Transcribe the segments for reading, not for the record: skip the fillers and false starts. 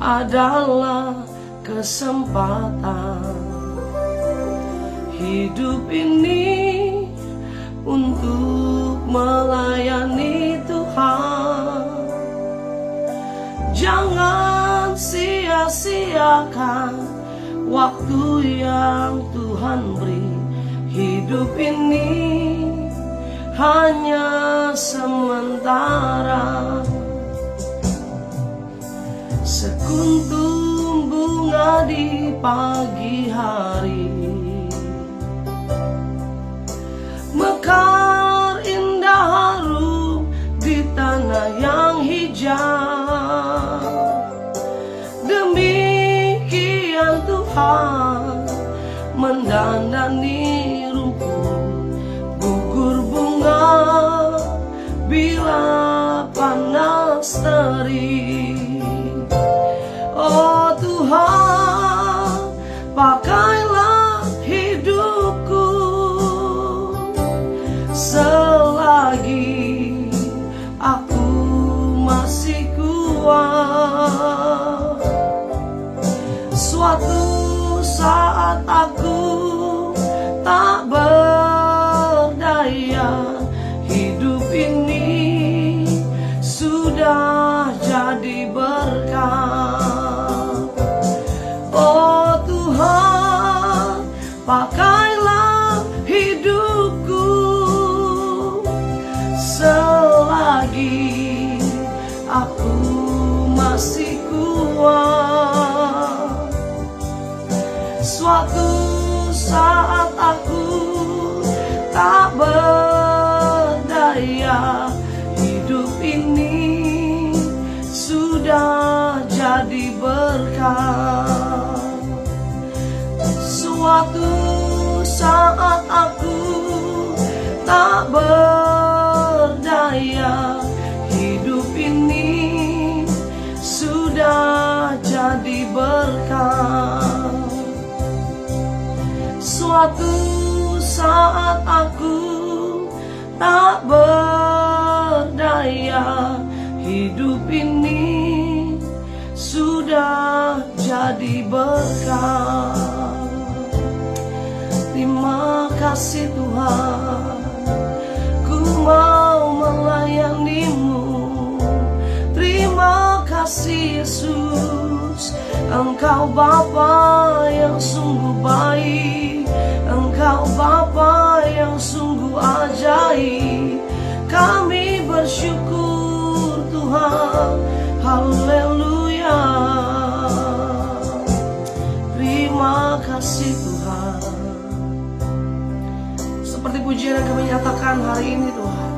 adalah kesempatan hidup ini untuk melayani Tuhan. Jangan sia-siakan waktu yang Tuhan beri. Hidup ini hanya sementara. Sekuntum bunga di pagi hari, mekar indah harum di tanah yang hijau. Demikian Tuhan mendandani rumput, gugur bunga bila panas terik. Oh Tuhan, pakailah hidupku selagi aku masih kuat. Suatu saat aku tak berdaya, hidup ini sudah jadi berkat. Oh Tuhan, pakailah hidupku selagi aku masih kuat. Suatu saat aku tak berdaya, hidup ini sudah jadi berkat. Suatu saat aku tak berdaya, hidup ini sudah jadi berkat. Suatu saat aku tak berdaya, hidup ini sudah jadi berkat. Terima kasih Tuhan, ku mau melayani-Mu. Terima kasih Yesus, Engkau Bapa yang sungguh baik, Engkau Bapa yang sungguh ajaib. Kami bersyukur Tuhan, haleluya. Terima kasih Tuhan. Seperti pujian yang kami nyatakan hari ini Tuhan,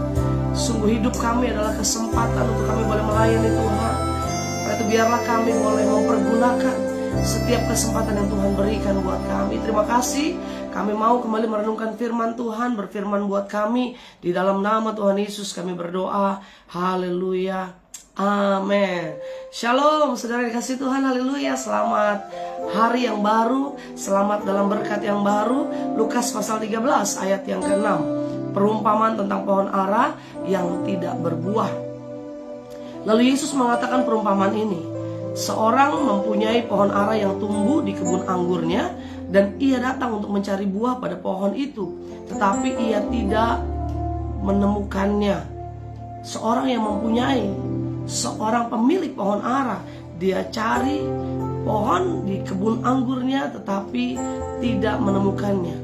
sungguh hidup kami adalah kesempatan untuk kami boleh melayani Tuhan. Karena itu biarlah kami boleh mempergunakan setiap kesempatan yang Tuhan berikan buat kami. Terima kasih. Kami mau kembali merenungkan firman Tuhan, berfirman buat kami. Di dalam nama Tuhan Yesus kami berdoa. Haleluya. Amin. Shalom saudara dikasih Tuhan, haleluya. Selamat hari yang baru, selamat dalam berkat yang baru. Lukas pasal 13 ayat yang ke-6, perumpamaan tentang pohon ara yang tidak berbuah. Lalu Yesus mengatakan perumpamaan ini. Seorang mempunyai pohon ara yang tumbuh di kebun anggurnya, dan ia datang untuk mencari buah pada pohon itu, tetapi ia tidak menemukannya. Seorang yang mempunyai, seorang pemilik pohon ara, dia cari pohon di kebun anggurnya tetapi tidak menemukannya.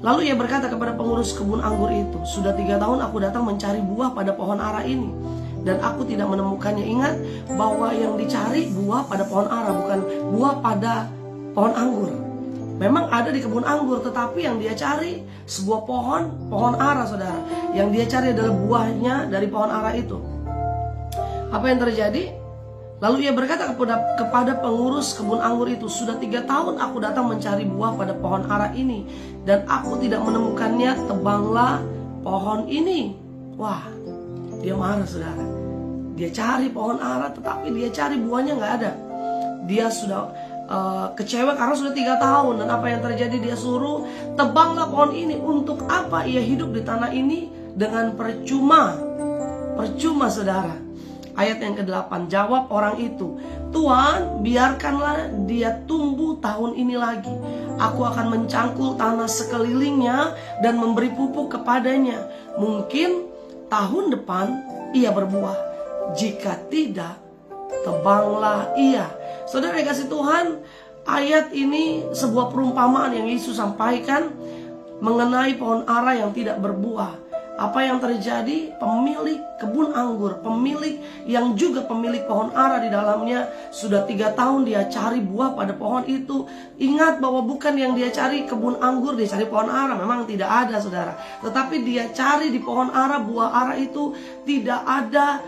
Lalu ia berkata kepada pengurus kebun anggur itu, "Sudah 3 tahun aku datang mencari buah pada pohon ara ini, dan aku tidak menemukannya." Ingat bahwa yang dicari buah pada pohon ara, bukan buah pada pohon anggur. Memang ada di kebun anggur, tetapi yang dia cari sebuah pohon ara saudara. Yang dia cari adalah buahnya dari pohon ara itu. Apa yang terjadi? Lalu ia berkata kepada pengurus kebun anggur itu, "Sudah 3 tahun aku datang mencari buah pada pohon ara ini, dan aku tidak menemukannya, tebanglah pohon ini." Wah, dia marah saudara. Dia cari pohon ara, tetapi dia cari buahnya nggak ada. Dia sudah kecewa karena sudah 3 tahun. Dan apa yang terjadi? Dia suruh, "Tebanglah pohon ini." Untuk apa ia hidup di tanah ini dengan percuma? Percuma saudara. Ayat yang ke-8, jawab orang itu, Tuhan, biarkanlah dia tumbuh tahun ini lagi. Aku akan mencangkul tanah sekelilingnya dan memberi pupuk kepadanya. Mungkin tahun depan ia berbuah. Jika tidak, tebanglah ia. Saudara kasih Tuhan, ayat ini sebuah perumpamaan yang Yesus sampaikan mengenai pohon ara yang tidak berbuah. Apa yang terjadi? Pemilik kebun anggur, pemilik yang juga pemilik pohon ara di dalamnya, sudah 3 tahun dia cari buah pada pohon itu. Ingat bahwa bukan yang dia cari kebun anggur, dia cari pohon ara. Memang tidak ada, saudara. Tetapi dia cari di pohon ara, buah ara itu tidak ada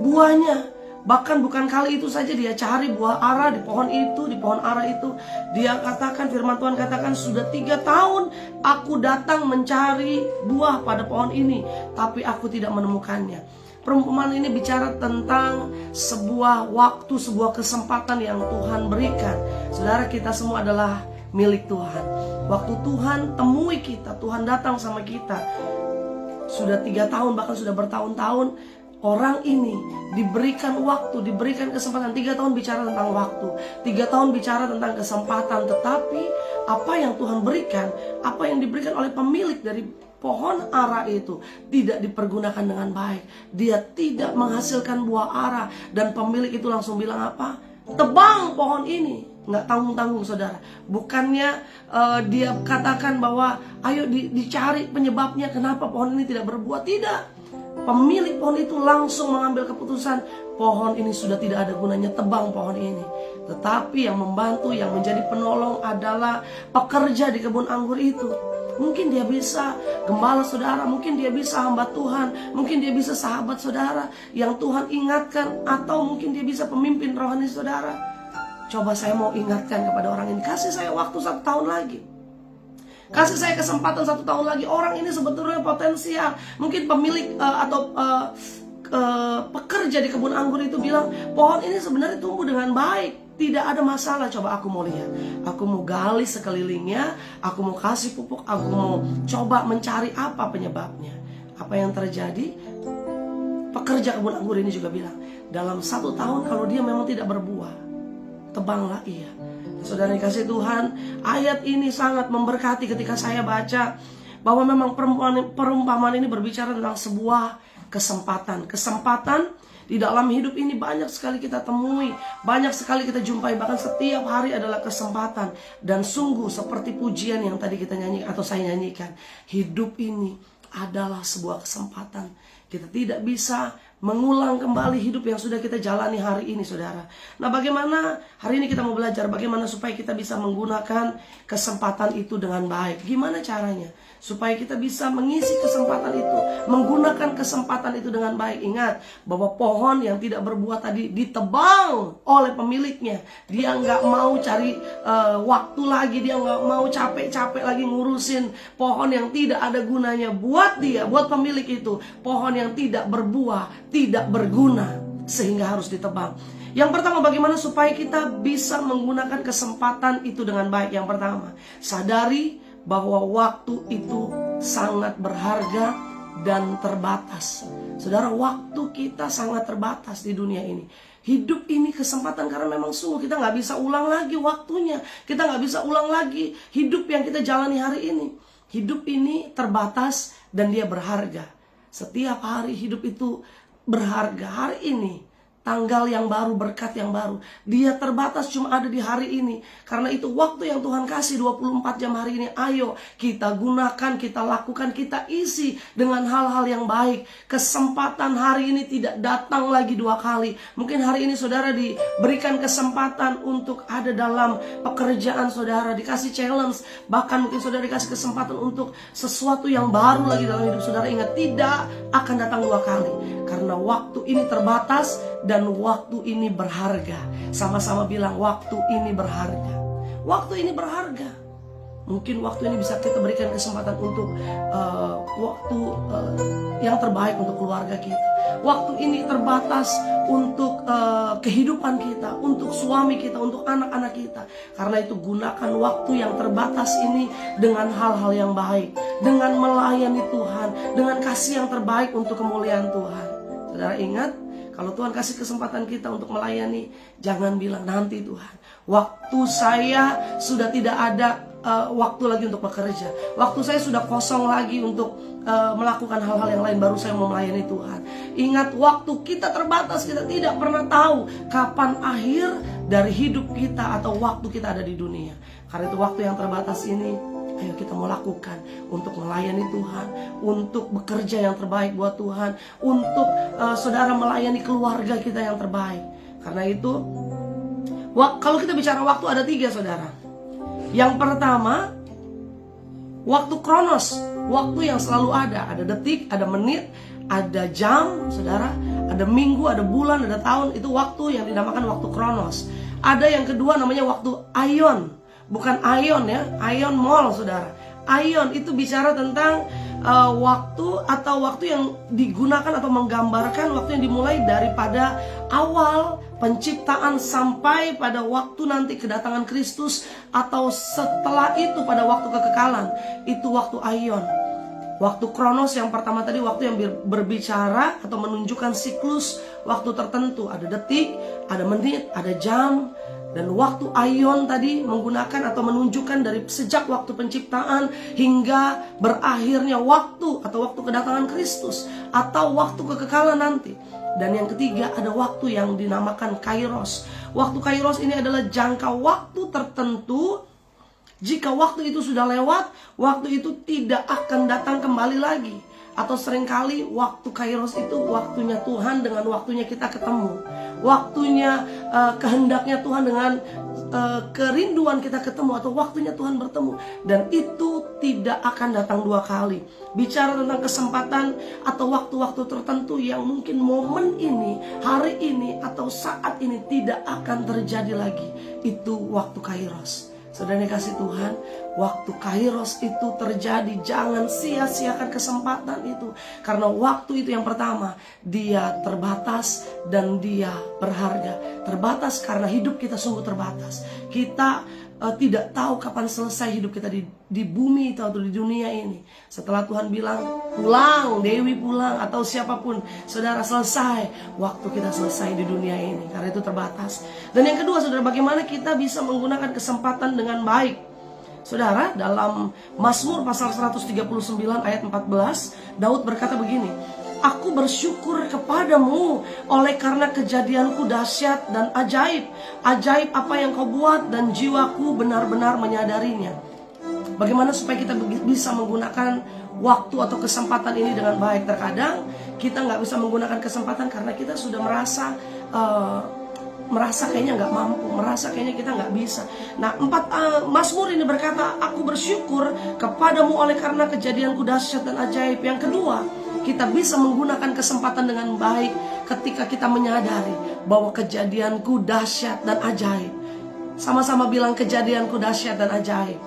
buahnya. Bahkan bukan kali itu saja dia cari buah ara di pohon itu, di pohon ara itu. Dia katakan, firman Tuhan katakan, sudah 3 tahun aku datang mencari buah pada pohon ini, tapi aku tidak menemukannya. Perumpamaan ini bicara tentang sebuah waktu, sebuah kesempatan yang Tuhan berikan. Saudara, kita semua adalah milik Tuhan. Waktu Tuhan temui kita, Tuhan datang sama kita. Sudah 3 tahun, bahkan sudah bertahun-tahun, orang ini diberikan waktu, diberikan kesempatan. 3 tahun bicara tentang waktu, 3 tahun bicara tentang kesempatan. Tetapi apa yang Tuhan berikan, apa yang diberikan oleh pemilik dari pohon ara itu tidak dipergunakan dengan baik. Dia tidak menghasilkan buah ara. Dan pemilik itu langsung bilang apa? Tebang pohon ini. Nggak tanggung-tanggung, saudara. Bukannya dia katakan bahwa ayo dicari penyebabnya kenapa pohon ini tidak berbuah. Tidak. Pemilik pohon itu langsung mengambil keputusan, pohon ini sudah tidak ada gunanya, tebang pohon ini. Tetapi yang membantu, yang menjadi penolong adalah pekerja di kebun anggur itu. Mungkin dia bisa gembala, saudara. Mungkin dia bisa hamba Tuhan. Mungkin dia bisa sahabat saudara yang Tuhan ingatkan. Atau mungkin dia bisa pemimpin rohani saudara. Coba saya mau ingatkan kepada orang ini, kasih saya waktu 1 tahun lagi. Kasih saya kesempatan 1 tahun lagi. Orang ini sebetulnya potensial. Mungkin pemilik atau pekerja di kebun anggur itu bilang, pohon ini sebenarnya tumbuh dengan baik, tidak ada masalah. Coba aku mau lihat, aku mau gali sekelilingnya, aku mau kasih pupuk, aku mau coba mencari apa penyebabnya. Apa yang terjadi? Pekerja kebun anggur ini juga bilang, dalam 1 tahun kalau dia memang tidak berbuah, tebanglah ia. Saudara dikasih Tuhan, ayat ini sangat memberkati ketika saya baca bahwa memang perumpamaan ini berbicara tentang sebuah kesempatan. Kesempatan di dalam hidup ini banyak sekali kita temui, banyak sekali kita jumpai, bahkan setiap hari adalah kesempatan. Dan sungguh seperti pujian yang tadi kita nyanyikan atau saya nyanyikan, hidup ini adalah sebuah kesempatan. Kita tidak bisa mengulang kembali hidup yang sudah kita jalani hari ini, saudara. Nah, bagaimana hari ini kita mau belajar bagaimana supaya kita bisa menggunakan kesempatan itu dengan baik. Gimana caranya? Supaya kita bisa mengisi kesempatan itu, menggunakan kesempatan itu dengan baik. Ingat bahwa pohon yang tidak berbuah tadi ditebang oleh pemiliknya. Dia nggak mau cari waktu lagi, dia nggak mau capek-capek lagi ngurusin pohon yang tidak ada gunanya. Buat dia, buat pemilik itu, pohon yang tidak berbuah, tidak berguna, sehingga harus ditebang. Yang pertama, bagaimana supaya kita bisa menggunakan kesempatan itu dengan baik? Yang pertama, sadari bahwa waktu itu sangat berharga dan terbatas. Saudara, waktu kita sangat terbatas di dunia ini. Hidup ini kesempatan, karena memang sungguh kita nggak bisa ulang lagi waktunya. Kita nggak bisa ulang lagi hidup yang kita jalani hari ini. Hidup ini terbatas dan dia berharga. Setiap hari hidup itu berharga. Hari ini tanggal yang baru, berkat yang baru, dia terbatas cuma ada di hari ini. Karena itu waktu yang Tuhan kasih 24 jam hari ini, ayo kita gunakan, kita lakukan, kita isi dengan hal-hal yang baik. Kesempatan hari ini tidak datang lagi 2 kali. Mungkin hari ini saudara diberikan kesempatan untuk ada dalam pekerjaan saudara, dikasih challenge, bahkan mungkin saudara dikasih kesempatan untuk sesuatu yang baru lagi dalam hidup saudara. Ingat, tidak akan datang 2 kali. Karena waktu ini terbatas dan waktu ini berharga. Sama-sama bilang, waktu ini berharga. Waktu ini berharga. Mungkin waktu ini bisa kita berikan kesempatan untuk waktu yang terbaik untuk keluarga kita. Waktu ini terbatas untuk kehidupan kita, untuk suami kita, untuk anak-anak kita. Karena itu gunakan waktu yang terbatas ini dengan hal-hal yang baik, dengan melayani Tuhan, dengan kasih yang terbaik untuk kemuliaan Tuhan. Saudara ingat, Kalau Tuhan kasih kesempatan kita untuk melayani, jangan bilang nanti Tuhan, waktu saya sudah tidak ada waktu lagi untuk bekerja, waktu saya sudah kosong lagi untuk melakukan hal-hal yang lain, baru saya mau melayani Tuhan. Ingat, waktu kita terbatas, kita tidak pernah tahu kapan akhir dari hidup kita atau waktu kita ada di dunia. Karena itu waktu yang terbatas ini, ayo kita mau lakukan untuk melayani Tuhan, untuk bekerja yang terbaik buat Tuhan, untuk saudara melayani keluarga kita yang terbaik. Karena itu, kalau kita bicara waktu ada 3 saudara. Yang pertama, waktu kronos, waktu yang selalu ada. Ada detik, ada menit, ada jam, saudara, ada minggu, ada bulan, ada tahun. Itu waktu yang dinamakan waktu kronos. Ada yang kedua namanya waktu aion. Bukan ion ya, ion mall saudara. Ion itu bicara tentang waktu atau waktu yang digunakan atau menggambarkan waktu yang dimulai daripada awal penciptaan sampai pada waktu nanti kedatangan Kristus, atau setelah itu pada waktu kekekalan. Itu waktu aion. Waktu kronos yang pertama tadi waktu yang berbicara atau menunjukkan siklus waktu tertentu. Ada detik, ada menit, ada jam. Dan waktu aion tadi menggunakan atau menunjukkan dari sejak waktu penciptaan hingga berakhirnya waktu atau waktu kedatangan Kristus atau waktu kekekalan nanti. Dan yang ketiga ada waktu yang dinamakan kairos. Waktu kairos ini adalah jangka waktu tertentu. Jika waktu itu sudah lewat, waktu itu tidak akan datang kembali lagi. Atau seringkali waktu kairos itu waktunya Tuhan dengan waktunya kita ketemu. Waktunya kehendaknya Tuhan dengan kerinduan kita ketemu, atau waktunya Tuhan bertemu. Dan itu tidak akan datang 2 kali. Bicara tentang kesempatan atau waktu-waktu tertentu yang mungkin momen ini, hari ini, atau saat ini tidak akan terjadi lagi. Itu waktu kairos. Saudara dikasih Tuhan, waktu kairos itu terjadi, jangan sia-siakan kesempatan itu. Karena waktu itu yang pertama, dia terbatas dan dia berharga. Terbatas karena hidup kita sungguh terbatas. Kita tidak tahu kapan selesai hidup kita di bumi itu atau di dunia ini. Setelah Tuhan bilang, pulang, Dewi pulang, atau siapapun, saudara, selesai. Waktu kita selesai di dunia ini, karena itu terbatas. Dan yang kedua, saudara, bagaimana kita bisa menggunakan kesempatan dengan baik. Saudara, dalam Mazmur pasal 139 ayat 14, Daud berkata begini, "Aku bersyukur kepadamu oleh karena kejadianku dahsyat dan ajaib. Ajaib apa yang kau buat dan jiwaku benar-benar menyadarinya." Bagaimana supaya kita bisa menggunakan waktu atau kesempatan ini dengan baik? Terkadang kita nggak bisa menggunakan kesempatan karena kita sudah merasa kayaknya nggak mampu, merasa kayaknya kita nggak bisa. Nah, Mazmur ini berkata, "Aku bersyukur kepadamu oleh karena kejadianku dahsyat dan ajaib." Yang kedua, kita bisa menggunakan kesempatan dengan baik ketika kita menyadari bahwa kejadianku dahsyat dan ajaib. Sama-sama bilang, kejadianku dahsyat dan ajaib.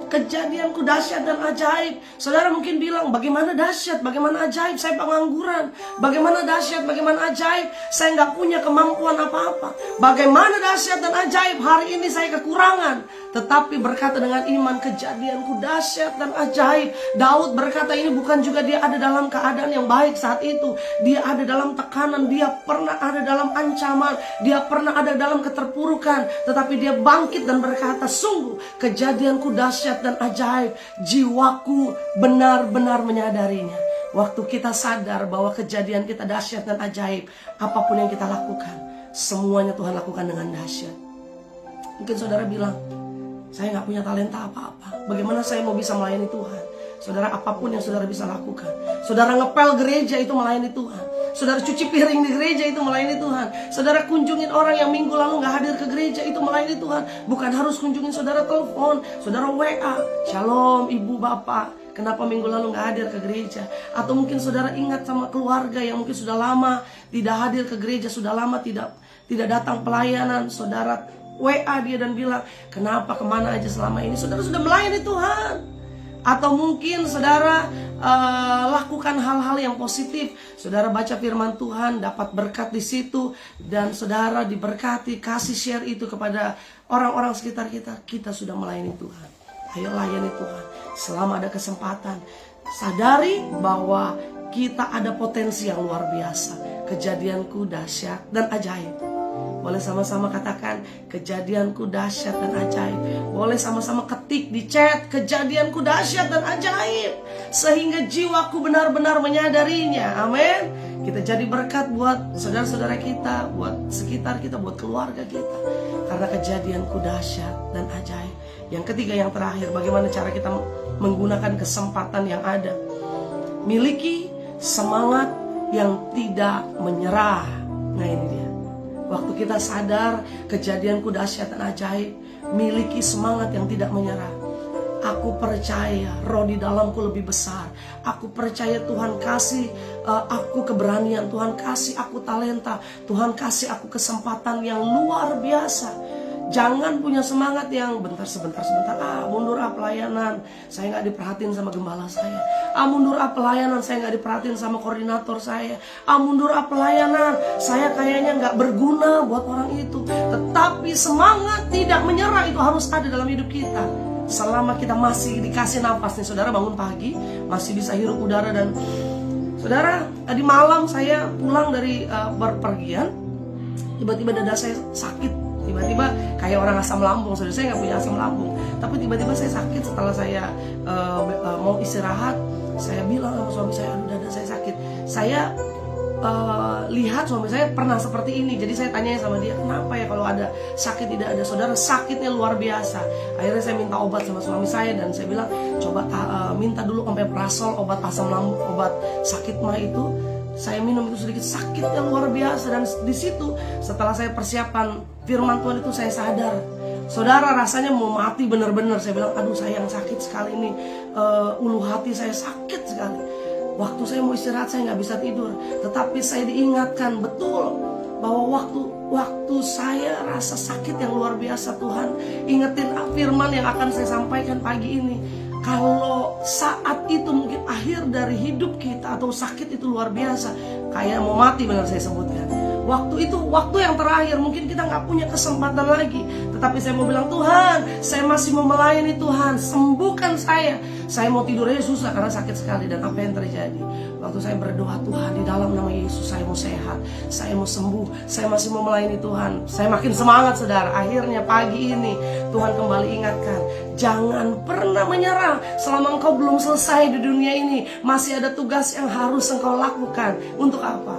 Kejadianku dahsyat dan ajaib. Saudara mungkin bilang, bagaimana dahsyat, bagaimana ajaib, saya pengangguran. Bagaimana dahsyat, bagaimana ajaib, saya nggak punya kemampuan apa-apa. Bagaimana dahsyat dan ajaib, hari ini saya kekurangan. Tetapi berkata dengan iman, kejadianku dahsyat dan ajaib. Daud berkata ini bukan juga dia ada dalam keadaan yang baik saat itu. Dia ada dalam tekanan, dia pernah ada dalam ancaman, dia pernah ada dalam keterpurukan. Tetapi dia bangkit dan berkata, sungguh kejadianku dahsyat dan ajaib. Jiwaku benar-benar menyadarinya. Waktu kita sadar bahwa kejadian kita dahsyat dan ajaib, apapun yang kita lakukan, semuanya Tuhan lakukan dengan dahsyat. Mungkin saudara bilang, saya nggak punya talenta apa-apa. Bagaimana saya mau bisa melayani Tuhan? Saudara, apapun yang saudara bisa lakukan. Saudara ngepel gereja itu melayani Tuhan. Saudara cuci piring di gereja itu melayani Tuhan. Saudara kunjungin orang yang minggu lalu nggak hadir ke gereja itu melayani Tuhan. Bukan harus kunjungin saudara telepon, saudara WA. Shalom ibu bapak, kenapa minggu lalu nggak hadir ke gereja? Atau mungkin saudara ingat sama keluarga yang mungkin sudah lama tidak hadir ke gereja, sudah lama tidak datang pelayanan. Saudara WA dia dan bilang, kenapa, kemana aja selama ini? Saudara sudah melayani Tuhan. Atau mungkin saudara lakukan hal-hal yang positif. Saudara baca firman Tuhan, dapat berkat di situ, dan saudara diberkati, kasih share itu kepada orang-orang sekitar kita. Kita sudah melayani Tuhan. Ayo layani Tuhan selama ada kesempatan. Sadari bahwa kita ada potensi yang luar biasa. kejadianku dahsyat dan ajaib. Boleh sama-sama katakan, kejadianku dahsyat dan ajaib. Boleh sama-sama ketik di chat, kejadianku dahsyat dan ajaib, sehingga jiwaku benar-benar menyadarinya. Amin. Kita jadi berkat buat saudara-saudara kita, buat sekitar kita, buat keluarga kita, karena kejadianku dahsyat dan ajaib. Yang ketiga, yang terakhir, bagaimana cara kita menggunakan kesempatan yang ada? Miliki semangat yang tidak menyerah. Nah, ini dia. Waktu kita sadar kejadianku dahsyat dan ajaib, miliki semangat yang tidak menyerah. Aku percaya roh di dalamku lebih besar. Aku percaya Tuhan kasih aku keberanian, Tuhan kasih aku talenta, Tuhan kasih aku kesempatan yang luar biasa. Jangan punya semangat yang sebentar, mundur pelayanan, saya nggak diperhatiin sama gembala saya. Mundur pelayanan, saya nggak diperhatiin sama koordinator saya. Mundur pelayanan, saya kayaknya nggak berguna buat orang itu. Tetapi semangat tidak menyerah itu harus ada dalam hidup kita. Selama kita masih dikasih nafas nih, saudara bangun pagi, masih bisa hirup udara. Dan saudara, tadi malam saya pulang dari berpergian, tiba-tiba dada saya sakit. Tiba-tiba kayak orang asam lambung. Saudara, saya nggak punya asam lambung, tapi tiba-tiba saya sakit. Setelah saya mau istirahat, saya bilang sama suami saya, aduh dada saya sakit. Saya lihat suami saya pernah seperti ini. Jadi saya tanya sama dia, kenapa ya kalau ada sakit tidak ada? Saudara, sakitnya luar biasa. Akhirnya saya minta obat sama suami saya, dan saya bilang, coba minta dulu omeprazol, obat asam lambung, obat sakit mah itu. Saya minum itu sedikit, sakitnya luar biasa. Dan di situ setelah saya persiapan firman Tuhan itu, saya sadar, saudara, rasanya mau mati benar-benar. Saya bilang, aduh sayang, sakit sekali ini, ulu hati saya sakit sekali. Waktu saya mau istirahat, saya nggak bisa tidur. Tetapi saya diingatkan betul bahwa waktu saya rasa sakit yang luar biasa, Tuhan ingetin firman yang akan saya sampaikan pagi ini. Kalau saat itu mungkin akhir dari hidup kita, atau sakit itu luar biasa, kayak mau mati benar saya sebutkan. Waktu itu waktu yang terakhir, mungkin kita nggak punya kesempatan lagi. Tetapi saya mau bilang, Tuhan, saya masih mau melayani Tuhan, sembuhkan saya. Saya mau tidur aja susah karena sakit sekali. Dan apa yang terjadi? Waktu saya berdoa, Tuhan, di dalam nama Yesus saya mau sehat, saya mau sembuh, saya masih mau melayani Tuhan. Saya makin semangat, saudara. Akhirnya pagi ini Tuhan kembali ingatkan, jangan pernah menyerah. Selama engkau belum selesai di dunia ini, masih ada tugas yang harus engkau lakukan. Untuk apa?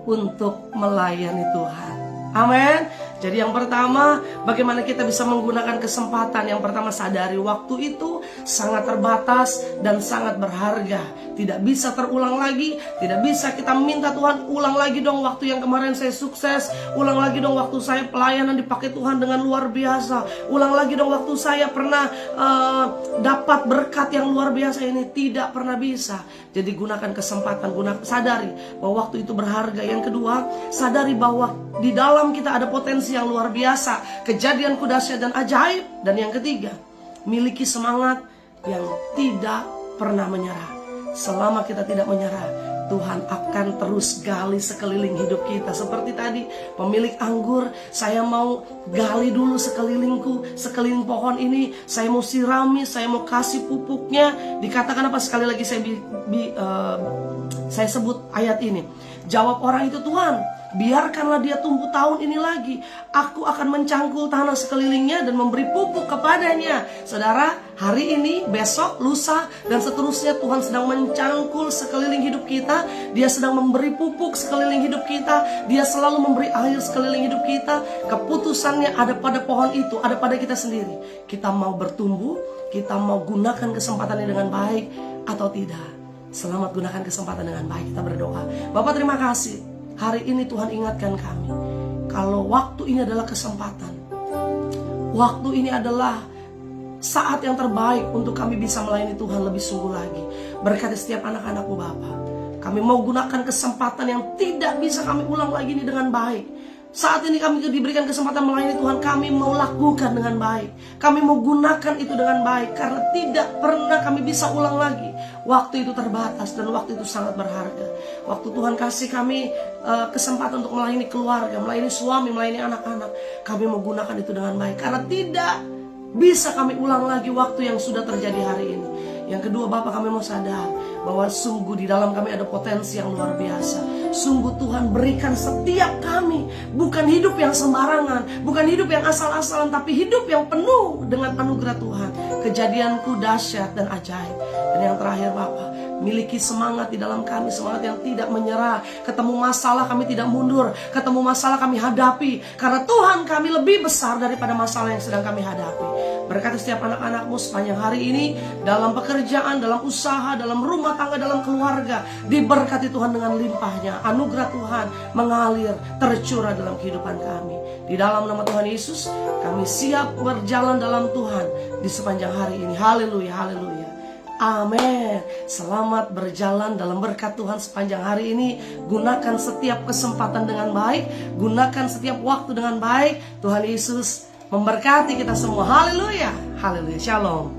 Untuk melayani Tuhan. Amin. Jadi yang pertama, bagaimana kita bisa menggunakan kesempatan? Yang pertama, sadari waktu itu sangat terbatas dan sangat berharga. Tidak bisa terulang lagi. Tidak bisa kita minta Tuhan, ulang lagi dong waktu yang kemarin saya sukses. Ulang lagi dong waktu saya pelayanan dipakai Tuhan dengan luar biasa. Ulang lagi dong waktu saya pernah dapat berkat yang luar biasa ini. Tidak pernah bisa. Jadi gunakan kesempatan, sadari bahwa waktu itu berharga. Yang kedua, sadari bahwa di dalam kita ada potensi yang luar biasa, kejadianku dahsyat dan ajaib. Dan yang ketiga, miliki semangat yang tidak pernah menyerah. Selama kita tidak menyerah, Tuhan akan terus gali sekeliling hidup kita. Seperti tadi pemilik anggur, saya mau gali dulu sekelilingku, sekeliling pohon ini. Saya mau sirami, saya mau kasih pupuknya. Dikatakan apa? Sekali lagi saya sebut ayat ini. Jawab orang itu, Tuhan, biarkanlah dia tumbuh tahun ini lagi. Aku akan mencangkul tanah sekelilingnya dan memberi pupuk kepadanya. Saudara, hari ini, besok, lusa, dan seterusnya Tuhan sedang mencangkul sekeliling hidup kita. Dia sedang memberi pupuk sekeliling hidup kita. Dia selalu memberi air sekeliling hidup kita. Keputusannya ada pada pohon itu, ada pada kita sendiri. Kita mau bertumbuh, kita mau gunakan kesempatannya dengan baik atau tidak. Selamat gunakan kesempatan dengan baik. Kita berdoa. Bapak, terima kasih. Hari ini Tuhan ingatkan kami, kalau waktu ini adalah kesempatan. Waktu ini adalah saat yang terbaik untuk kami bisa melayani Tuhan lebih sungguh lagi. Berkati setiap anak-anak-Mu Bapa. Kami mau gunakan kesempatan yang tidak bisa kami ulang lagi ini dengan baik. Saat ini kami diberikan kesempatan melayani Tuhan, kami mau lakukan dengan baik. Kami mau gunakan itu dengan baik, karena tidak pernah kami bisa ulang lagi. Waktu itu terbatas dan waktu itu sangat berharga. Waktu Tuhan kasih kami kesempatan untuk melayani keluarga, melayani suami, melayani anak-anak, kami mau gunakan itu dengan baik, karena tidak bisa kami ulang lagi waktu yang sudah terjadi hari ini. Yang kedua, Bapak, kami mau sadar bahwa sungguh di dalam kami ada potensi yang luar biasa. Sungguh Tuhan berikan setiap kami bukan hidup yang sembarangan, bukan hidup yang asal-asalan, tapi hidup yang penuh dengan anugerah Tuhan. Kejadianku dahsyat dan ajaib. Dan yang terakhir, Bapak, miliki semangat di dalam kami, semangat yang tidak menyerah. Ketemu masalah kami tidak mundur, ketemu masalah kami hadapi, karena Tuhan kami lebih besar daripada masalah yang sedang kami hadapi. Berkati setiap anak-anakmu sepanjang hari ini, dalam pekerjaan, dalam usaha, dalam rumah tangga, dalam keluarga, diberkati Tuhan dengan limpahnya. Anugerah Tuhan mengalir, tercurah dalam kehidupan kami. Di dalam nama Tuhan Yesus, kami siap berjalan dalam Tuhan di sepanjang hari ini. Haleluya, haleluya. Amin. Selamat berjalan dalam berkat Tuhan sepanjang hari ini. Gunakan setiap kesempatan dengan baik, gunakan setiap waktu dengan baik. Tuhan Yesus memberkati kita semua. Haleluya, haleluya. Shalom.